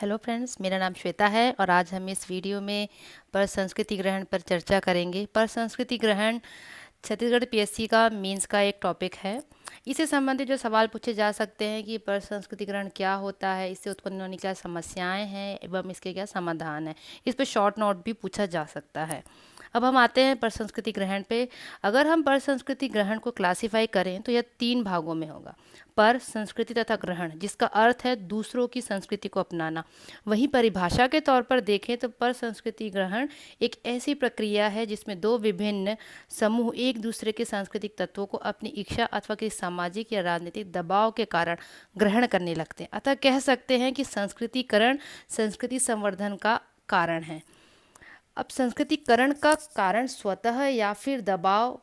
Hello friends, मेरा नाम श्वेता है और आज हम इस वीडियो में पर संस्कृति ग्रहण पर चर्चा करेंगे। पर संस्कृति ग्रहण छत्तीसगढ़ पीएससी का मेंस का एक टॉपिक है। इससे संबंधित जो सवाल पूछे जा सकते हैं कि पर संस्कृति ग्रहण क्या होता है, इससे उत्पन्न होने क्या समस्याएं हैं एवं इसके क्या समाधान है, इस पर शॉर्ट नोट भी पूछा जा सकता है। अब हम आते हैं पर संस्कृति ग्रहण पे। अगर हम पर संस्कृति ग्रहण को क्लासिफाई करें तो यह 3 भागों में होगा। पर संस्कृति तथा ग्रहण, जिसका अर्थ है दूसरों की संस्कृति को अपनाना। वहीं परिभाषा के तौर पर देखें तो पर संस्कृति ग्रहण एक ऐसी प्रक्रिया है जिसमें 2 विभिन्न समूह एक दूसरे के सांस्कृतिक तत्वों को अपनी इच्छा अथवा किसी सामाजिक या राजनीतिक दबाव के कारण ग्रहण करने लगते हैं। अतः कह सकते हैं कि संस्कृतिकरण संस्कृति संवर्धन का कारण है। अब संस्कृतिकरण का कारण स्वतः या फिर दबाव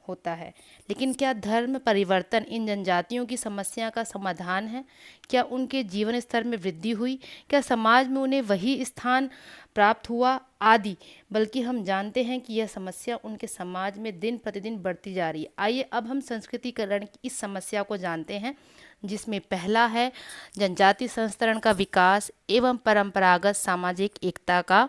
होता है, लेकिन क्या धर्म परिवर्तन इन जनजातियों की समस्या का समाधान है? क्या उनके जीवन स्तर में वृद्धि हुई? क्या समाज में उन्हें वही स्थान प्राप्त हुआ आदि? बल्कि हम जानते हैं कि यह समस्या उनके समाज में दिन प्रतिदिन बढ़ती जा रही है। आइए अब हम संस्कृतिकरण की इस समस्या को जानते हैं, जिसमें पहला है जनजाति संस्तरण का विकास एवं परंपरागत सामाजिक एकता का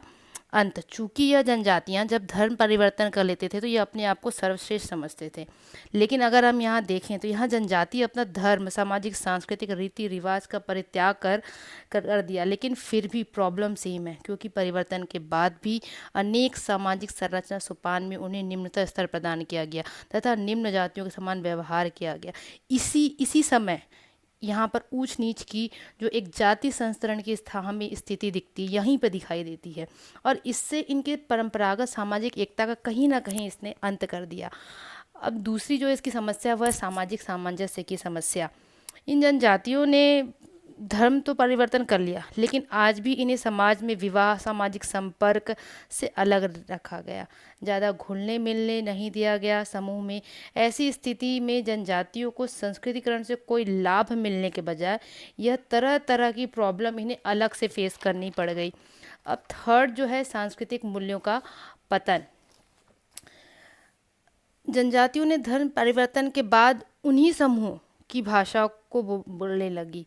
अंत। चूंकि यह जनजातियां जब धर्म परिवर्तन कर लेते थे तो ये अपने आप को सर्वश्रेष्ठ समझते थे, लेकिन अगर हम यहाँ देखें तो यहाँ जनजाति अपना धर्म सामाजिक सांस्कृतिक रीति रिवाज का परित्याग कर दिया, लेकिन फिर भी प्रॉब्लम सेम है, क्योंकि परिवर्तन के बाद भी अनेक सामाजिक संरचना सोपान में उन्हें निम्नतम स्तर प्रदान किया गया तथा निम्न जातियों के समान व्यवहार किया गया। इसी समय यहाँ पर ऊंच नीच की जो एक जाति संस्तरण की हमें स्थिति दिखती यहीं पर दिखाई देती है, और इससे इनके परंपरागत सामाजिक एकता का कहीं ना कहीं इसने अंत कर दिया। अब दूसरी जो इसकी समस्या वह है सामाजिक सामंजस्य की समस्या। इन जनजातियों ने धर्म तो परिवर्तन कर लिया, लेकिन आज भी इन्हें समाज में विवाह सामाजिक संपर्क से अलग रखा गया, ज़्यादा घुलने मिलने नहीं दिया गया समूह में। ऐसी स्थिति में जनजातियों को संस्कृतिकरण से कोई लाभ मिलने के बजाय यह तरह तरह की प्रॉब्लम इन्हें अलग से फेस करनी पड़ गई। अब थर्ड जो है सांस्कृतिक मूल्यों का पतन। जनजातियों ने धर्म परिवर्तन के बाद उन्हीं समूहों की भाषा को बोलने लगी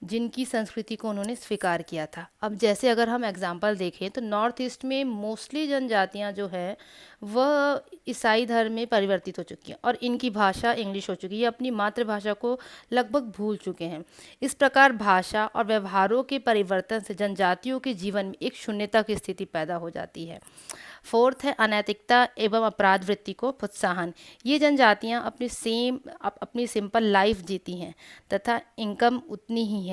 जिनकी संस्कृति को उन्होंने स्वीकार किया था। अब जैसे अगर हम एग्जांपल देखें तो नॉर्थ ईस्ट में मोस्टली जनजातियां जो है वह ईसाई धर्म में परिवर्तित हो चुकी हैं और इनकी भाषा इंग्लिश हो चुकी है, ये अपनी मातृभाषा को लगभग भूल चुके हैं। इस प्रकार भाषा और व्यवहारों के परिवर्तन से जनजातियों के जीवन में एक शून्यता की स्थिति पैदा हो जाती है। फोर्थ है अनैतिकता एवं अपराध वृत्ति को प्रोत्साहन। ये जनजातियां अपनी सिंपल लाइफ जीती हैं तथा इनकम उतनी नहीं है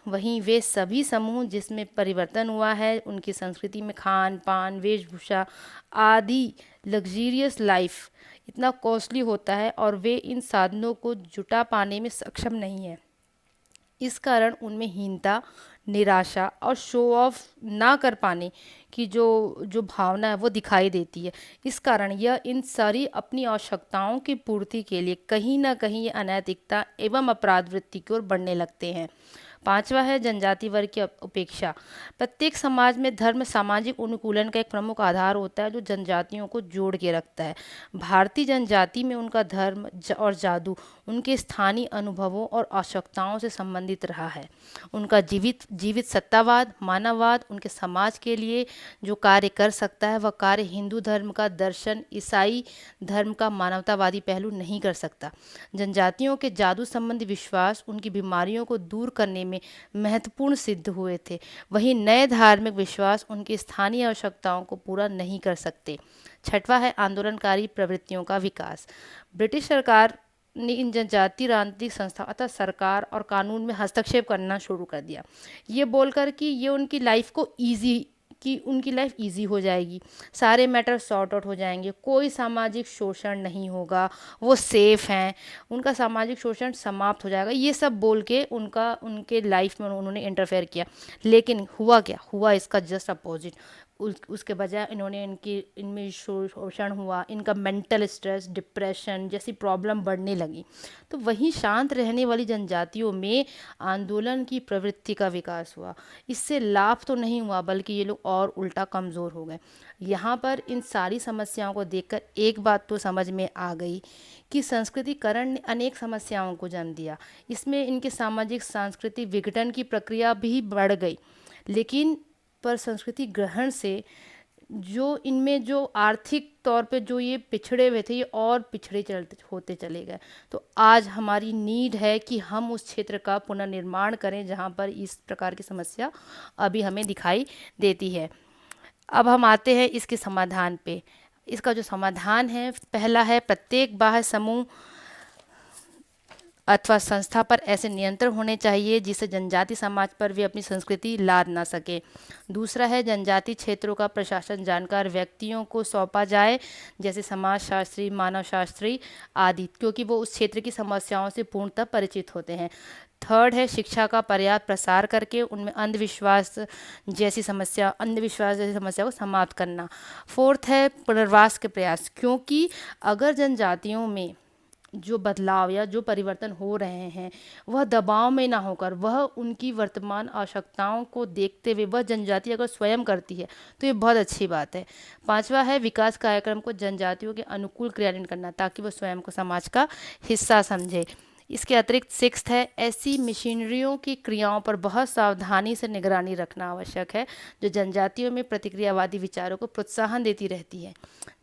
वहीं वे सभी समूह जिसमें परिवर्तन हुआ है उनकी संस्कृति में खान पान वेशभूषा आदि लग्जीरियस लाइफ इतना कॉस्टली होता है और वे इन साधनों को जुटा पाने में सक्षम नहीं है। इस कारण उनमें हीनता निराशा और शो ऑफ ना कर पाने की जो जो भावना है वो दिखाई देती है। इस कारण यह इन सारी अपनी आवश्यकताओं की पूर्ति के लिए कहीं ना कहीं ये अनैतिकता एवं अपराध वृत्ति की ओर बढ़ने लगते हैं। पांचवा है जनजाति वर्ग की उपेक्षा। प्रत्येक समाज में धर्म सामाजिक अनुकूलन का एक प्रमुख आधार होता है जो जनजातियों को जोड़ के रखता है। भारतीय जनजाति में उनका धर्म और जादू उनके स्थानीय अनुभवों और आवश्यकताओं से संबंधित रहा है। उनका जीवित सत्तावाद मानववाद उनके समाज के लिए जो कार्य कर सकता है वह कार्य हिंदू धर्म का दर्शन ईसाई धर्म का मानवतावादी पहलू नहीं कर सकता। जनजातियों के जादू संबंधी विश्वास उनकी बीमारियों को दूर करने में महत्वपूर्ण सिद्ध हुए थे, वहीं नए धार्मिक विश्वास उनकी स्थानीय आवश्यकताओं को पूरा नहीं कर सकते। छठवां है आंदोलनकारी प्रवृत्तियों का विकास। ब्रिटिश सरकार ने इन जनजाति राजनीतिक संस्था अतः सरकार और कानून में हस्तक्षेप करना शुरू कर दिया, ये बोलकर कि ये उनकी लाइफ इजी हो जाएगी, सारे मैटर सॉर्ट आउट हो जाएंगे, कोई सामाजिक शोषण नहीं होगा, वो सेफ हैं, उनका सामाजिक शोषण समाप्त हो जाएगा, ये सब बोल के उनके लाइफ में उन्होंने इंटरफेयर किया। लेकिन हुआ क्या हुआ, इसका जस्ट अपोजिट। उसके बजाय इन्होंने इनमें शोषण हुआ, इनका मेंटल स्ट्रेस, डिप्रेशन जैसी प्रॉब्लम बढ़ने लगी। तो वहीं शांत रहने वाली जनजातियों में आंदोलन की प्रवृत्ति का विकास हुआ। इससे लाभ तो नहीं हुआ, बल्कि ये लोग और उल्टा कमज़ोर हो गए। यहाँ पर इन सारी समस्याओं को देखकर एक बात तो समझ में आ गई कि संस्कृतिकरण ने अनेक समस्याओं को जन्म दिया। इसमें इनके सामाजिक सांस्कृतिक विघटन की प्रक्रिया भी बढ़ गई। लेकिन पर संस्कृति ग्रहण से जो इनमें जो आर्थिक तौर पे जो ये पिछड़े हुए थे, ये और पिछड़े चलते होते चले गए। तो आज हमारी नीड है कि हम उस क्षेत्र का पुनर्निर्माण करें जहाँ पर इस प्रकार की समस्या अभी हमें दिखाई देती है। अब हम आते हैं इसके समाधान पे। इसका जो समाधान है, पहला है प्रत्येक बाह्य समूह अथवा संस्था पर ऐसे नियंत्रण होने चाहिए जिससे जनजाति समाज पर वे अपनी संस्कृति लाद ना सके। दूसरा है जनजाति क्षेत्रों का प्रशासन जानकार व्यक्तियों को सौंपा जाए, जैसे समाजशास्त्री, मानवशास्त्री आदि, क्योंकि वो उस क्षेत्र की समस्याओं से पूर्णतः परिचित होते हैं। थर्ड है शिक्षा का पर्याप्त प्रसार करके उनमें अंधविश्वास जैसी समस्या को समाप्त करना। फोर्थ है पुनर्वास के प्रयास, क्योंकि अगर जनजातियों में जो बदलाव या जो परिवर्तन हो रहे हैं वह दबाव में ना होकर वह उनकी वर्तमान आवश्यकताओं को देखते हुए वह जनजाति अगर स्वयं करती है तो ये बहुत अच्छी बात है। पांचवा है विकास कार्यक्रम को जनजातियों के अनुकूल क्रियान्वित करना, ताकि वह स्वयं को समाज का हिस्सा समझे। इसके अतिरिक्त सिक्स्थ है ऐसी मशीनरियों की क्रियाओं पर बहुत सावधानी से निगरानी रखना आवश्यक है जो जनजातियों में प्रतिक्रियावादी विचारों को प्रोत्साहन देती रहती है।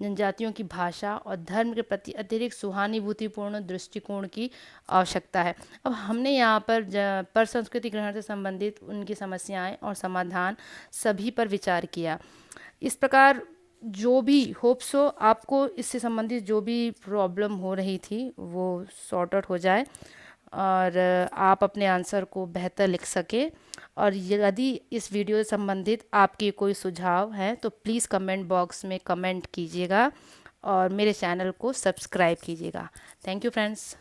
जनजातियों की भाषा और धर्म के प्रति अतिरिक्त सहानुभूतिपूर्ण दृष्टिकोण की आवश्यकता है। अब हमने यहाँ पर संस्कृति ग्रहण से संबंधित उनकी समस्याएं और समाधान सभी पर विचार किया। इस प्रकार जो भी होप सो आपको इससे संबंधित जो भी प्रॉब्लम हो रही थी वो सॉर्ट आउट हो जाए और आप अपने आंसर को बेहतर लिख सके। और यदि इस वीडियो से संबंधित आपके कोई सुझाव हैं तो प्लीज़ कमेंट बॉक्स में कमेंट कीजिएगा और मेरे चैनल को सब्सक्राइब कीजिएगा। Thank you friends.